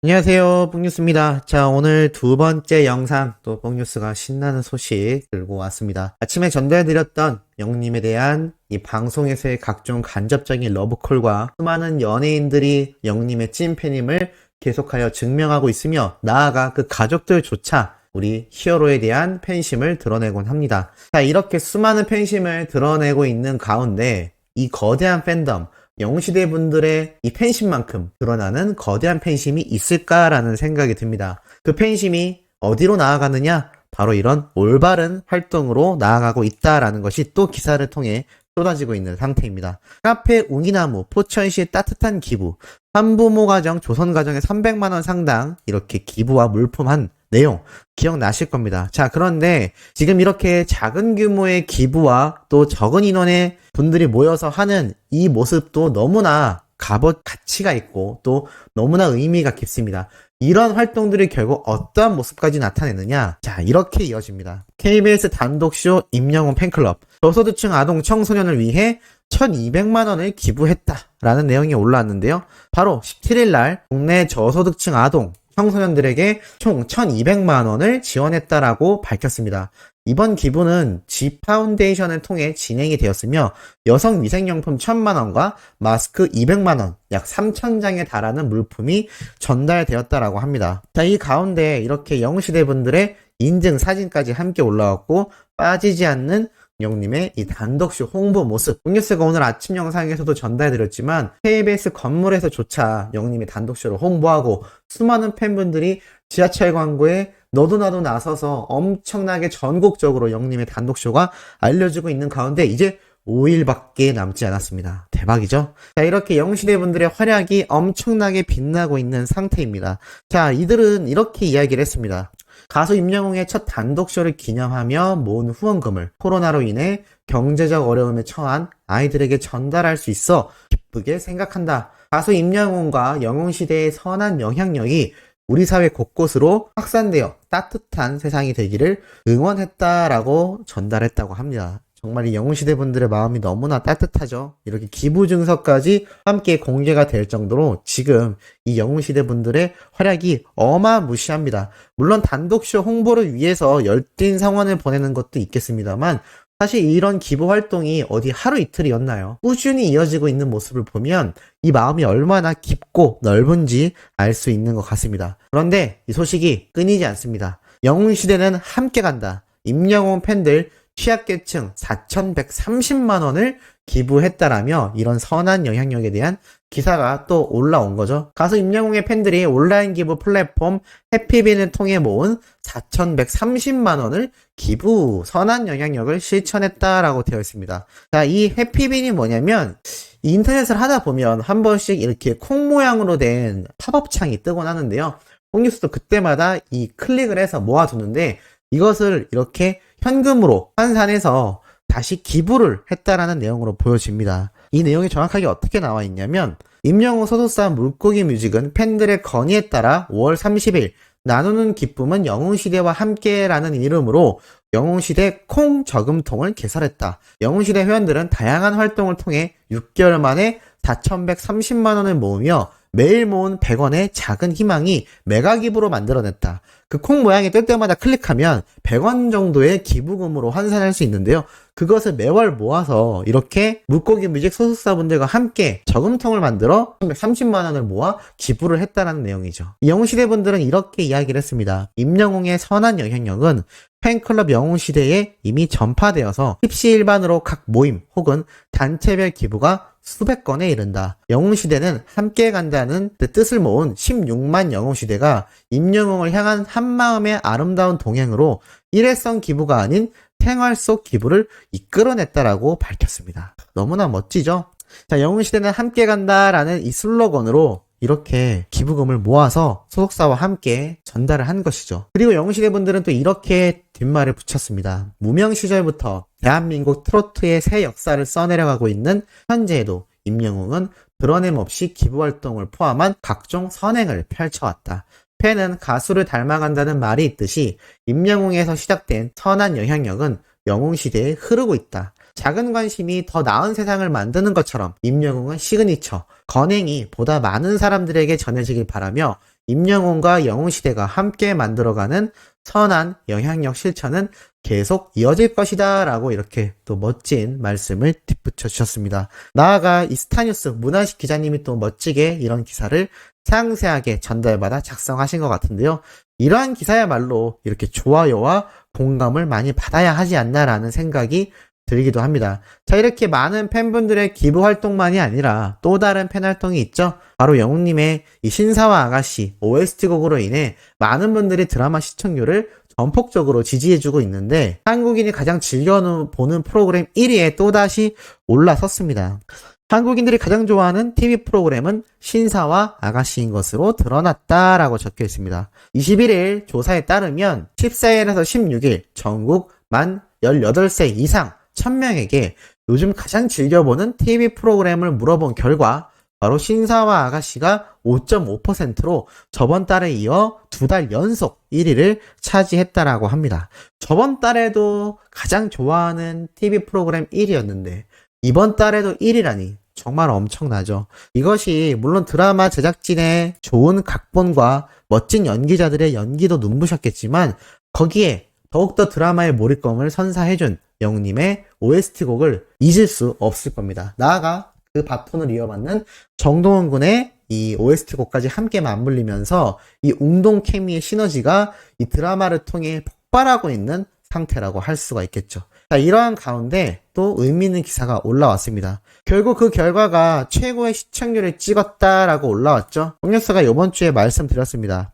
안녕하세요, 뽕뉴스입니다. 자, 오늘 두 번째 영상, 또 뽕뉴스가 신나는 소식 들고 왔습니다. 아침에 전달해드렸던 영님에 대한 이 방송에서의 각종 간접적인 러브콜과 수많은 연예인들이 영님의 찐팬임을 계속하여 증명하고 있으며, 나아가 그 가족들조차 우리 히어로에 대한 팬심을 드러내곤 합니다. 자, 이렇게 수많은 팬심을 드러내고 있는 가운데 이 거대한 팬덤, 영웅시대 분들의 이 팬심만큼 드러나는 거대한 팬심이 있을까라는 생각이 듭니다. 그 팬심이 어디로 나아가느냐? 바로 이런 올바른 활동으로 나아가고 있다라는 것이 또 기사를 통해 쏟아지고 있는 상태입니다. 카페 웅이나무 포천시의 따뜻한 기부, 한부모 가정 조선 가정에 300만원 상당 이렇게 기부와 물품한 내용 기억나실 겁니다. 자, 그런데 지금 이렇게 작은 규모의 기부와 또 적은 인원의 분들이 모여서 하는 이 모습도 너무나 값어 가치가 있고 또 너무나 의미가 깊습니다. 이런 활동들이 결국 어떠한 모습까지 나타내느냐? 자, 이렇게 이어집니다. KBS 단독쇼 임영웅 팬클럽 저소득층 아동 청소년을 위해 1200만원을 기부했다라는 내용이 올라왔는데요. 바로 17일 날 국내 저소득층 아동 청소년들에게 총 1200만원을 지원했다라고 밝혔습니다. 이번 기부는 G파운데이션을 통해 진행이 되었으며 여성 위생용품 1000만원과 마스크 200만원, 약 3000장에 달하는 물품이 전달되었다라고 합니다. 자, 이 가운데 이렇게 영웅시대 분들의 인증 사진까지 함께 올라왔고 빠지지 않는 영님의 이 단독쇼 홍보 모습, 뽕뉴스가 오늘 아침 영상에서도 전달해드렸지만 KBS 건물에서조차 영님의 단독쇼를 홍보하고 수많은 팬분들이 지하철 광고에 너도 나도 나서서 엄청나게 전국적으로 영님의 단독쇼가 알려지고 있는 가운데 이제 5일밖에 남지 않았습니다. 대박이죠? 자, 이렇게 영웅시대 분들의 활약이 엄청나게 빛나고 있는 상태입니다. 자, 이들은 이렇게 이야기를 했습니다. 가수 임영웅의 첫 단독쇼를 기념하며 모은 후원금을 코로나로 인해 경제적 어려움에 처한 아이들에게 전달할 수 있어 기쁘게 생각한다. 가수 임영웅과 영웅시대의 선한 영향력이 우리 사회 곳곳으로 확산되어 따뜻한 세상이 되기를 응원했다라고 전달했다고 합니다. 정말 이 영웅시대 분들의 마음이 너무나 따뜻하죠. 이렇게 기부 증서까지 함께 공개가 될 정도로 지금 이 영웅시대 분들의 활약이 어마무시합니다. 물론 단독쇼 홍보를 위해서 열띤 성원을 보내는 것도 있겠습니다만 사실 이런 기부 활동이 어디 하루 이틀이었나요? 꾸준히 이어지고 있는 모습을 보면 이 마음이 얼마나 깊고 넓은지 알 수 있는 것 같습니다. 그런데 이 소식이 끊이지 않습니다. 영웅시대는 함께 간다. 임영웅 팬들 취약계층 4130만원을 기부했다라며 이런 선한 영향력에 대한 기사가 또 올라온 거죠. 가수 임영웅의 팬들이 온라인 기부 플랫폼 해피빈을 통해 모은 4130만원을 기부, 선한 영향력을 실천했다라고 되어 있습니다. 자, 이 해피빈이 뭐냐면 인터넷을 하다 보면 한 번씩 이렇게 콩 모양으로 된 팝업 창이 뜨곤 하는데요. 뽕뉴스도 그때마다 이 클릭을 해서 모아두는데 이것을 이렇게 현금으로 환산해서 다시 기부를 했다라는 내용으로 보여집니다. 이 내용이 정확하게 어떻게 나와 있냐면 임영웅 소속사 물고기 뮤직은 팬들의 건의에 따라 5월 30일 나누는 기쁨은 영웅시대와 함께라는 이름으로 영웅시대 콩 저금통을 개설했다. 영웅시대 회원들은 다양한 활동을 통해 6개월 만에 4130만원을 모으며 매일 모은 100원의 작은 희망이 메가 기부로 만들어냈다. 그 콩 모양이 뜰 때마다 클릭하면 100원 정도의 기부금으로 환산할 수 있는데요. 그것을 매월 모아서 이렇게 물고기 뮤직 소속사분들과 함께 저금통을 만들어 330만원을 모아 기부를 했다는 내용이죠. 영웅시대 분들은 이렇게 이야기를 했습니다. 임영웅의 선한 영향력은 팬클럽 영웅시대에 이미 전파되어서 십시일반으로 각 모임 혹은 단체별 기부가 수백 건에 이른다. 영웅시대는 함께 간다는 뜻을 모은 16만 영웅시대가 임영웅을 향한 한마음의 아름다운 동행으로 일회성 기부가 아닌 생활 속 기부를 이끌어냈다라고 밝혔습니다. 너무나 멋지죠? 자, 영웅시대는 함께 간다라는 이 슬로건으로 이렇게 기부금을 모아서 소속사와 함께 전달을 한 것이죠. 그리고 영웅시대 분들은 또 이렇게 뒷말을 붙였습니다. 무명 시절부터 대한민국 트로트의 새 역사를 써내려가고 있는 현재에도 임영웅은 드러냄 없이 기부활동을 포함한 각종 선행을 펼쳐왔다. 팬은 가수를 닮아간다는 말이 있듯이 임영웅에서 시작된 선한 영향력은 영웅시대에 흐르고 있다. 작은 관심이 더 나은 세상을 만드는 것처럼 임영웅은 시그니처, 건행이 보다 많은 사람들에게 전해지길 바라며 임영웅과 영웅시대가 함께 만들어가는 선한 영향력 실천은 계속 이어질 것이다 라고 이렇게 또 멋진 말씀을 덧붙여 주셨습니다. 나아가 이스타뉴스 문화식 기자님이 또 멋지게 이런 기사를 상세하게 전달받아 작성하신 것 같은데요. 이러한 기사야말로 이렇게 좋아요와 공감을 많이 받아야 하지 않나라는 생각이 들기도 합니다. 자, 이렇게 많은 팬분들의 기부 활동만이 아니라 또 다른 팬 활동이 있죠. 바로 영웅님의 이 신사와 아가씨 OST 곡으로 인해 많은 분들이 드라마 시청률을 전폭적으로 지지해주고 있는데 한국인이 가장 즐겨보는 프로그램 1위에 또다시 올라섰습니다. 한국인들이 가장 좋아하는 TV 프로그램은 신사와 아가씨인 것으로 드러났다라고 적혀 있습니다. 21일 조사에 따르면 14일에서 16일 전국 만 18세 이상 1000명에게 요즘 가장 즐겨보는 TV 프로그램을 물어본 결과 바로 신사와 아가씨가 5.5%로 저번 달에 이어 2달 연속 1위를 차지했다라고 합니다. 저번 달에도 가장 좋아하는 TV 프로그램 1위였는데 이번 달에도 1위라니 정말 엄청나죠. 이것이 물론 드라마 제작진의 좋은 각본과 멋진 연기자들의 연기도 눈부셨겠지만 거기에 더욱더 드라마의 몰입감을 선사해준 영웅님의 OST 곡을 잊을 수 없을 겁니다. 나아가 그 바톤을 이어받는 정동원 군의 이 OST 곡까지 함께 맞물리면서 이 웅동 케미의 시너지가 이 드라마를 통해 폭발하고 있는 상태라고 할 수가 있겠죠. 자, 이러한 가운데 또 의미 있는 기사가 올라왔습니다. 결국 그 결과가 최고의 시청률을 찍었다라고 올라왔죠. 홍뉴스가 이번 주에 말씀드렸습니다.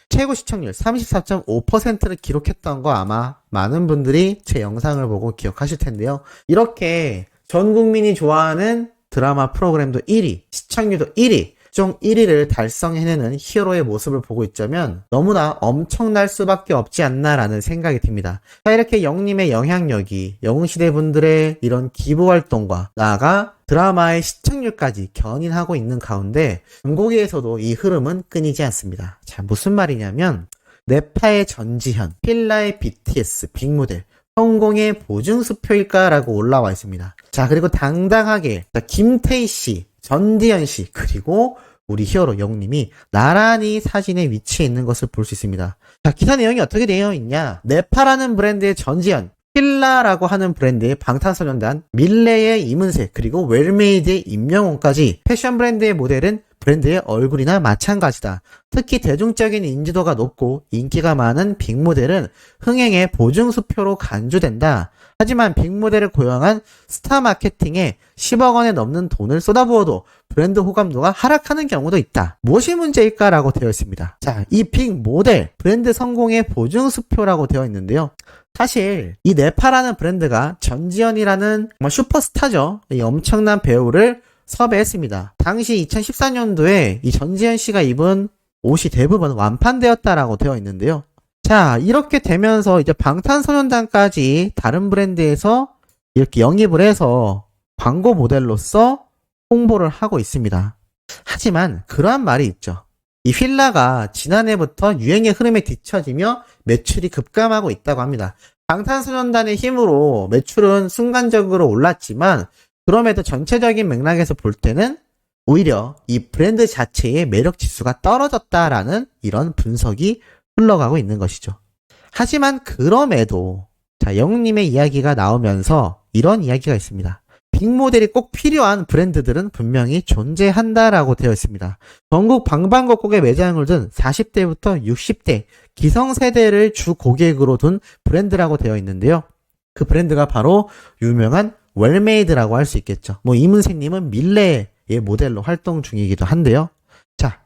최고 시청률 34.5%를 기록했던 거 아마 많은 분들이 제 영상을 보고 기억하실 텐데요. 이렇게 전 국민이 좋아하는 드라마 프로그램도 1위, 시청률도 1위, 최종 1위를 달성해내는 히어로의 모습을 보고 있자면 너무나 엄청날 수밖에 없지 않나라는 생각이 듭니다. 자, 이렇게 영웅님의 영향력이 영웅시대 분들의 이런 기부활동과 나아가 드라마의 시청률까지 견인하고 있는 가운데 전국에서도 이 흐름은 끊이지 않습니다. 자, 무슨 말이냐면 네파의 전지현, 필라의 BTS, 빅모델, 성공의 보증수표일까라고 올라와 있습니다. 자, 그리고 당당하게 김태희씨, 전지현씨, 그리고 우리 히어로 영웅님이 나란히 사진에 위치해 있는 것을 볼 수 있습니다. 자, 기사 내용이 어떻게 되어 있냐? 네파라는 브랜드의 전지현, 필라라고 하는 브랜드의 방탄소년단, 밀레의 이문세, 그리고 웰메이드의 임영웅까지 패션 브랜드의 모델은 브랜드의 얼굴이나 마찬가지다. 특히 대중적인 인지도가 높고 인기가 많은 빅모델은 흥행의 보증수표로 간주된다. 하지만 빅모델을 고용한 스타 마케팅에 10억 원에 넘는 돈을 쏟아부어도 브랜드 호감도가 하락하는 경우도 있다. 무엇이 문제일까라고 되어 있습니다. 자, 이 빅모델 브랜드 성공의 보증수표라고 되어 있는데요. 사실 이 네파라는 브랜드가 전지현이라는 정말 슈퍼스타죠. 이 엄청난 배우를 섭외했습니다. 당시 2014년도에 이 전지현 씨가 입은 옷이 대부분 완판되었다라고 되어 있는데요. 자, 이렇게 되면서 이제 방탄소년단까지 다른 브랜드에서 이렇게 영입을 해서 광고 모델로서 홍보를 하고 있습니다. 하지만 그러한 말이 있죠. 이 필라가 지난해부터 유행의 흐름에 뒤처지며 매출이 급감하고 있다고 합니다. 방탄소년단의 힘으로 매출은 순간적으로 올랐지만 그럼에도 전체적인 맥락에서 볼 때는 오히려 이 브랜드 자체의 매력 지수가 떨어졌다라는 이런 분석이 흘러가고 있는 것이죠. 하지만 그럼에도 자, 영웅님의 이야기가 나오면서 이런 이야기가 있습니다. 빅모델이 꼭 필요한 브랜드들은 분명히 존재한다라고 되어 있습니다. 전국 방방곡곡에 매장을 둔 40대부터 60대 기성세대를 주 고객으로 둔 브랜드라고 되어 있는데요. 그 브랜드가 바로 유명한 웰메이드라고 할 수 있겠죠. 이문세님은 밀레의 모델로 활동 중이기도 한데요. 자,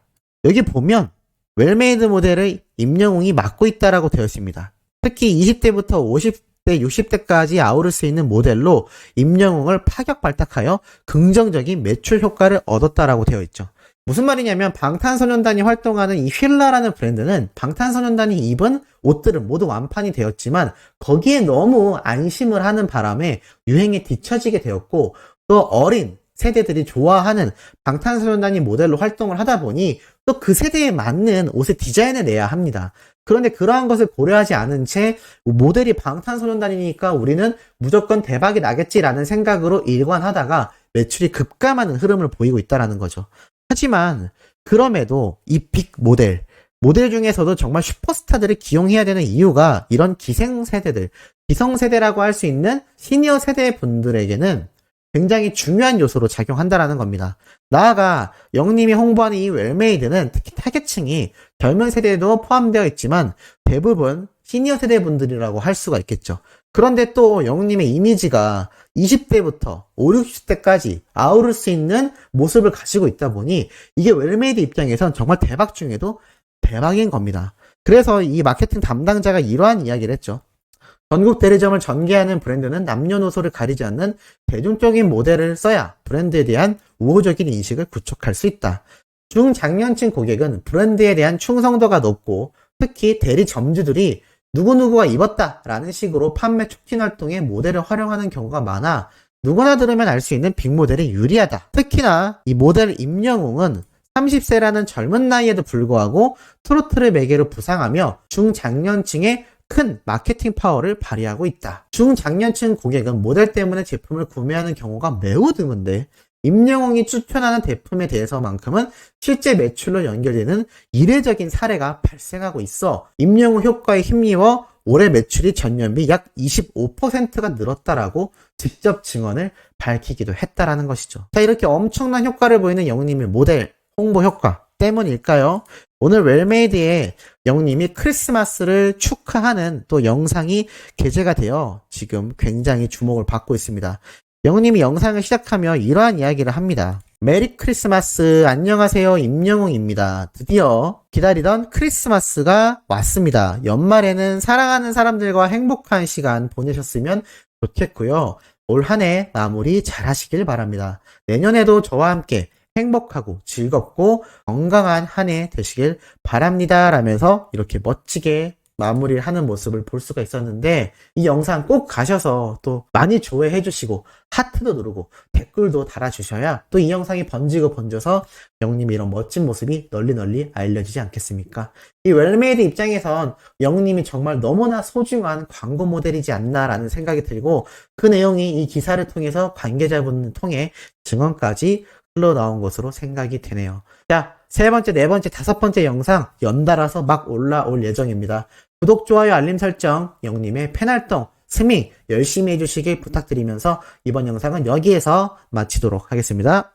여기 보면 웰메이드 모델의 임영웅이 맡고 있다라고 되어 있습니다. 특히 20대부터 50대, 60대까지 아우를 수 있는 모델로 임영웅을 파격발탁하여 긍정적인 매출 효과를 얻었다라고 되어 있죠. 무슨 말이냐면 방탄소년단이 활동하는 이 휠라라는 브랜드는 방탄소년단이 입은 옷들은 모두 완판이 되었지만 거기에 너무 안심을 하는 바람에 유행에 뒤처지게 되었고 또 어린 세대들이 좋아하는 방탄소년단이 모델로 활동을 하다 보니 또 그 세대에 맞는 옷의 디자인을 내야 합니다. 그런데 그러한 것을 고려하지 않은 채 모델이 방탄소년단이니까 우리는 무조건 대박이 나겠지라는 생각으로 일관하다가 매출이 급감하는 흐름을 보이고 있다는 거죠. 하지만 그럼에도 이 빅 모델, 모델 중에서도 정말 슈퍼스타들을 기용해야 되는 이유가 이런 기생세대들, 기성세대라고 할 수 있는 시니어 세대 분들에게는 굉장히 중요한 요소로 작용한다라는 겁니다. 나아가 영님이 홍보하는 이 웰메이드는 특히 타겟층이 젊은 세대에도 포함되어 있지만 대부분 시니어 세대 분들이라고 할 수가 있겠죠. 그런데 또 영님의 이미지가 20대부터 5, 60대까지 아우를 수 있는 모습을 가지고 있다 보니 이게 웰메이드 입장에선 정말 대박 중에도 대박인 겁니다. 그래서 이 마케팅 담당자가 이러한 이야기를 했죠. 전국 대리점을 전개하는 브랜드는 남녀노소를 가리지 않는 대중적인 모델을 써야 브랜드에 대한 우호적인 인식을 구축할 수 있다. 중장년층 고객은 브랜드에 대한 충성도가 높고 특히 대리점주들이 누구누구가 입었다라는 식으로 판매 촉진 활동에 모델을 활용하는 경우가 많아 누구나 들으면 알 수 있는 빅모델이 유리하다. 특히나 이 모델 임영웅은 30세라는 젊은 나이에도 불구하고 트로트를 매개로 부상하며 중장년층의 큰 마케팅 파워를 발휘하고 있다. 중장년층 고객은 모델 때문에 제품을 구매하는 경우가 매우 드문데 임영웅이 추천하는 제품에 대해서만큼은 실제 매출로 연결되는 이례적인 사례가 발생하고 있어 임영웅 효과에 힘입어 올해 매출이 전년비 약 25%가 늘었다라고 직접 증언을 밝히기도 했다라는 것이죠. 자, 이렇게 엄청난 효과를 보이는 영웅님의 모델 홍보 효과 때문일까요? 오늘 웰메이드의 영님이 크리스마스를 축하하는 또 영상이 게재가 되어 지금 굉장히 주목을 받고 있습니다. 영님이 영상을 시작하며 이러한 이야기를 합니다. 메리 크리스마스, 안녕하세요, 임영웅입니다. 드디어 기다리던 크리스마스가 왔습니다. 연말에는 사랑하는 사람들과 행복한 시간 보내셨으면 좋겠고요. 올 한 해 마무리 잘 하시길 바랍니다. 내년에도 저와 함께 행복하고 즐겁고 건강한 한 해 되시길 바랍니다 라면서 이렇게 멋지게 마무리를 하는 모습을 볼 수가 있었는데 이 영상 꼭 가셔서 또 많이 조회해 주시고 하트도 누르고 댓글도 달아주셔야 또 이 영상이 번지고 번져서 영님이 이런 멋진 모습이 널리 알려지지 않겠습니까? 이 웰메이드 입장에선 영님이 정말 너무나 소중한 광고 모델이지 않나라는 생각이 들고 그 내용이 이 기사를 통해서 관계자분을 통해 증언까지 흘러나온 것으로 생각이 되네요. 자, 세 번째, 네 번째, 다섯 번째 영상 연달아서 막 올라올 예정입니다. 구독, 좋아요, 알림 설정, 영님의 팬활동, 스밍 열심히 해주시길 부탁드리면서 이번 영상은 여기에서 마치도록 하겠습니다.